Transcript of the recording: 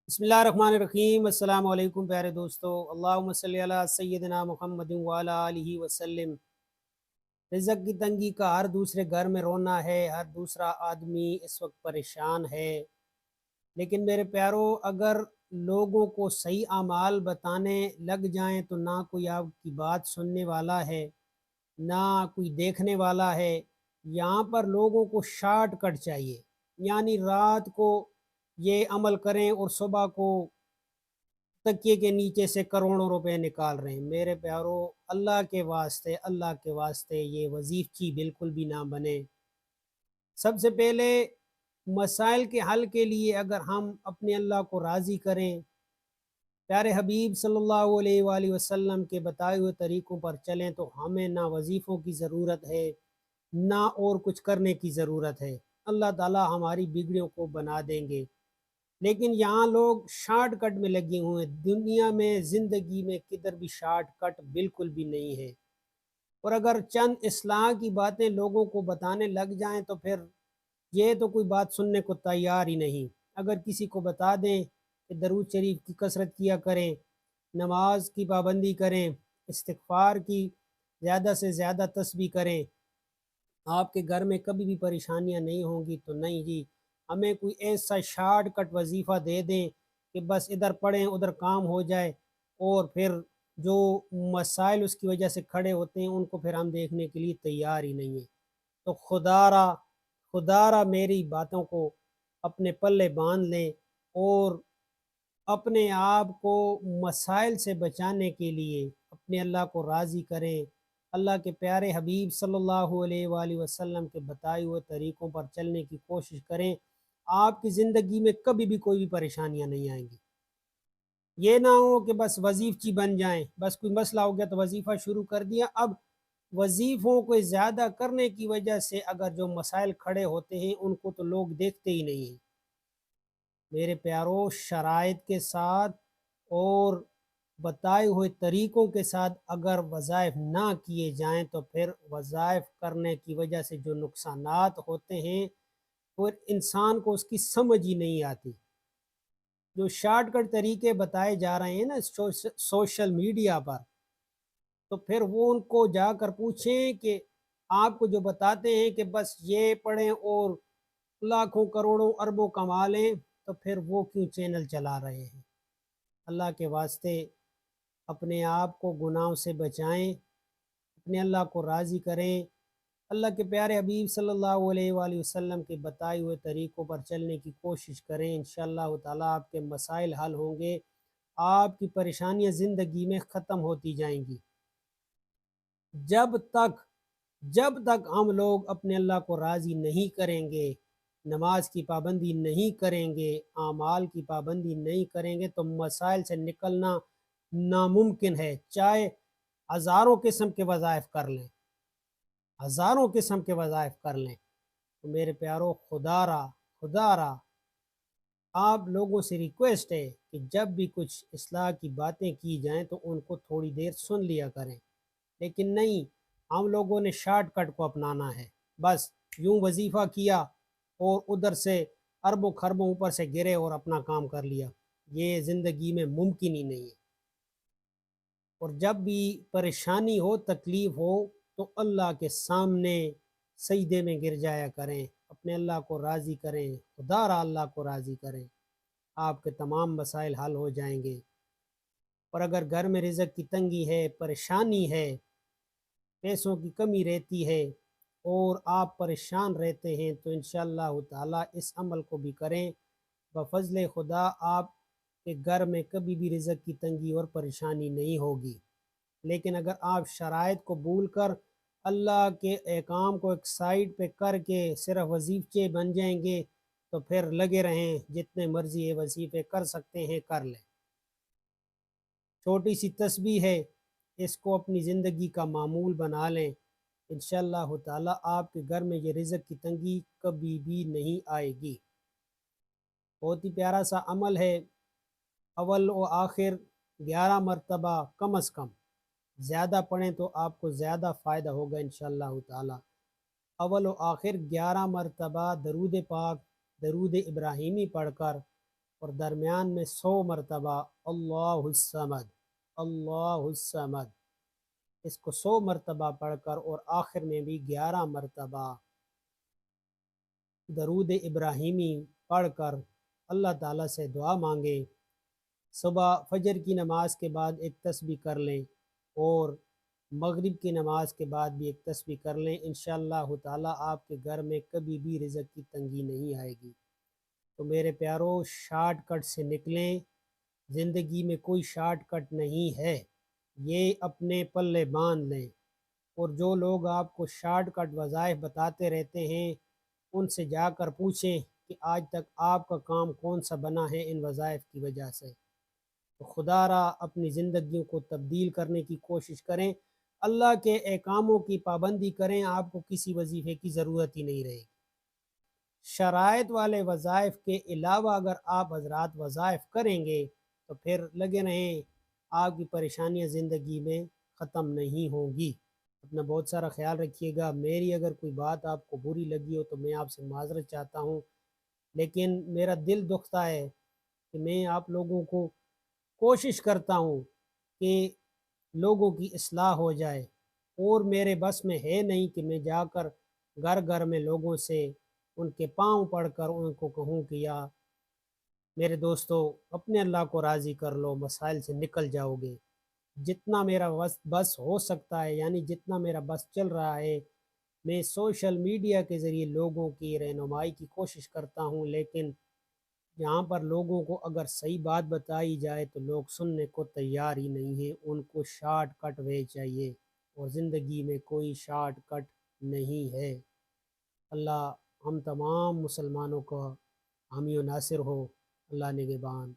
बिस्मिल्लाहिर्रहमानिर्रहीम। अस्सलाम वालेकुम प्यारे दोस्तों। अल्लाहुम्मा सल्ली अला सय्यदिना मुहम्मद व अला आलिहि वसल्लम। रिज़्क़ की तंगी का हर दूसरे घर में रोना है, हर दूसरा आदमी इस वक्त परेशान है। लेकिन मेरे प्यारों, अगर लोगों को सही अमाल बताने लग जाएं तो ना कोई आपकी बात सुनने वाला है, ना कोई देखने वाला है। यहाँ पर लोगों को शॉर्ट कट चाहिए, यानी रात को ये अमल करें और सुबह को तकिए के नीचे से करोड़ों रुपए निकाल रहे हैं। मेरे प्यारो, अल्लाह के वास्ते ये वजीफ़ची बिल्कुल भी ना बने। सबसे पहले मसाइल के हल के लिए अगर हम अपने अल्लाह को राज़ी करें, प्यारे हबीब सल्लल्लाहु अलैहि वसल्लम के बताए हुए तरीक़ों पर चलें, तो हमें ना वजीफ़ों की ज़रूरत है, ना और कुछ करने की ज़रूरत है। अल्लाह ताला हमारी बिगड़ियों को बना देंगे। लेकिन यहाँ लोग शॉर्टकट में लगे हुए हैं। दुनिया में, ज़िंदगी में किधर भी शॉर्टकट बिल्कुल भी नहीं है। और अगर चंद इस्लाह की बातें लोगों को बताने लग जाएं तो फिर ये तो कोई बात सुनने को तैयार ही नहीं। अगर किसी को बता दें कि दरूद शरीफ की कसरत किया करें, नमाज की पाबंदी करें, इस्तिग़फ़ार की ज़्यादा से ज़्यादा तस्बीह करें, आपके घर में कभी भी परेशानियां नहीं होंगी, तो नहीं जी। हमें कोई ऐसा शॉर्टकट वजीफ़ा दे दें कि बस इधर पढ़ें उधर काम हो जाए, और फिर जो मसाइल उसकी वजह से खड़े होते हैं उनको फिर हम देखने के लिए तैयार ही नहीं है। तो खुदारा मेरी बातों को अपने पल्ले बांध लें और अपने आप को मसाइल से बचाने के लिए अपने अल्लाह को राज़ी करें। अल्लाह के प्यारे हबीब सल्लल्लाहु अलैहि वसल्लम के बताए हुए तरीक़ों पर चलने की कोशिश करें। आपकी ज़िंदगी में कभी भी कोई भी परेशानियां नहीं आएंगी। ये ना हो कि बस वजीफ़ची बन जाएं, बस कोई मसला हो गया तो वजीफ़ा शुरू कर दिया। अब वजीफ़ों को ज़्यादा करने की वजह से अगर जो मसाइल खड़े होते हैं उनको तो लोग देखते ही नहीं हैं। मेरे प्यारों, शराइत के साथ और बताए हुए तरीक़ों के साथ अगर वज़ाइफ ना किए जाएं तो फिर वज़ाइफ करने की वजह से जो नुकसानात होते हैं, फिर इंसान को उसकी समझ ही नहीं आती। जो शॉर्टकट तरीके बताए जा रहे हैं ना सोशल मीडिया पर, तो फिर वो उनको जाकर पूछें कि आपको जो बताते हैं कि बस ये पढ़ें और लाखों करोड़ों अरबों कमा लें, तो फिर वो क्यों चैनल चला रहे हैं। अल्लाह के वास्ते अपने आप को गुनाहों से बचाएं, अपने अल्लाह को राज़ी करें। अल्लाह के प्यारे हबीब सल्लल्लाहु अलैहि वसल्लम के बताए हुए तरीक़ों पर चलने की कोशिश करें। इंशाअल्लाह ताला आपके मसाइल हल होंगे, आपकी परेशानियां ज़िंदगी में ख़त्म होती जाएंगी। जब तक जब तक हम लोग अपने अल्लाह को राज़ी नहीं करेंगे, नमाज की पाबंदी नहीं करेंगे, आमाल की पाबंदी नहीं करेंगे, तो मसाइल से निकलना नामुमकिन है। चाहे हज़ारों किस्म के वज़ाइफ कर लें, हज़ारों किस्म के वज़ाइफ कर लें, तो मेरे प्यारो, खुदारा आप लोगों से रिक्वेस्ट है कि जब भी कुछ इस्लाह की बातें की जाएं तो उनको थोड़ी देर सुन लिया करें। लेकिन नहीं, हम लोगों ने शॉर्टकट को अपनाना है। बस यूं वजीफ़ा किया और उधर से अरबों खरबों ऊपर से गिरे और अपना काम कर लिया। ये ज़िंदगी में मुमकिन ही नहीं है। और जब भी परेशानी हो, तकलीफ़ हो, तो अल्लाह के सामने सजदे में गिर जाया करें, अपने अल्लाह को राज़ी करें, खुदारा अल्लाह को राज़ी करें, आपके तमाम मसाइल हल हो जाएंगे। और अगर घर में रिज़्क़ की तंगी है, परेशानी है, पैसों की कमी रहती है और आप परेशान रहते हैं, तो इंशाअल्लाह ताला इस अमल को भी करें। बफ़ज़्ल खुदा आपके घर में कभी भी रिज़्क़ की तंगी और परेशानी नहीं होगी। लेकिन अगर आप शराइत को भूल कर अल्लाह के अहकाम को एक साइड पे करके सिर्फ वजीफ़े बन जाएंगे, तो फिर लगे रहें, जितने मर्ज़ी ये वजीफ़े कर सकते हैं कर लें। छोटी सी तस्बीह है, इसको अपनी ज़िंदगी का मामूल बना लें। इंशाअल्लाह ताला आपके घर में ये रिज़्क़ की तंगी कभी भी नहीं आएगी। बहुत ही प्यारा सा अमल है। अव्वल व आखिर 11 मरतबा कम अज़ कम, ज़्यादा पढ़ें तो आपको ज़्यादा फ़ायदा होगा इंशाअल्लाह ताला। अव्वल व आखिर 11 मरतबा दरूद पाक, दरूद इब्राहीमी पढ़कर اور درمیان میں 100 مرتبہ اللہ الصمد، اللہ الصمد، اس کو 100 مرتبہ پڑھ کر اور آخر میں بھی 11 مرتبہ درود ابراہیمی پڑھ کر اللہ تعالیٰ سے دعا مانگیں۔ صبح فجر کی نماز کے بعد ایک تسبیح کر لیں اور مغرب کی نماز کے بعد بھی ایک تسبیح کر لیں، انشاءاللہ تعالیٰ آپ کے گھر میں کبھی بھی رزق کی تنگی نہیں آئے گی۔ تو میرے پیارو، شارٹ کٹ سے نکلیں، زندگی میں کوئی شارٹ کٹ نہیں ہے، یہ اپنے پلے باندھ لیں۔ اور جو لوگ آپ کو شارٹ کٹ وظائف بتاتے رہتے ہیں، ان سے جا کر پوچھیں کہ آج تک آپ کا کام کون سا بنا ہے ان وظائف کی وجہ سے۔ تو خدا را اپنی زندگیوں کو تبدیل کرنے کی کوشش کریں، اللہ کے احکاموں کی پابندی کریں، آپ کو کسی وظیفے کی ضرورت ہی نہیں رہے گی۔ شرائط والے وظائف کے علاوہ اگر آپ حضرات وظائف کریں گے تو پھر لگے رہیں، آپ کی پریشانیاں زندگی میں ختم نہیں ہوں گی۔ اپنا بہت سارا خیال رکھیے گا۔ میری اگر کوئی بات آپ کو بری لگی ہو تو میں آپ سے معذرت چاہتا ہوں، لیکن میرا دل دکھتا ہے کہ میں آپ لوگوں کو کوشش کرتا ہوں کہ لوگوں کی اصلاح ہو جائے، اور میرے بس میں ہے نہیں کہ میں جا کر گھر گھر میں لوگوں سے ان کے پاؤں پڑھ کر ان کو کہوں کہ یا میرے دوستو اپنے اللہ کو راضی کر لو، مسائل سے نکل جاؤ گے۔ جتنا میرا بس ہو سکتا ہے، یعنی جتنا میرا بس چل رہا ہے، میں سوشل میڈیا کے ذریعے لوگوں کی رہنمائی کی کوشش کرتا ہوں، لیکن یہاں پر لوگوں کو اگر صحیح بات بتائی جائے تو لوگ سننے کو تیار ہی نہیں ہیں، ان کو شارٹ کٹ وے چاہیے، اور زندگی میں کوئی شارٹ کٹ نہیں ہے۔ اللہ ہم تمام مسلمانوں کا حامی و ناصر ہو۔ اللہ نگہبان۔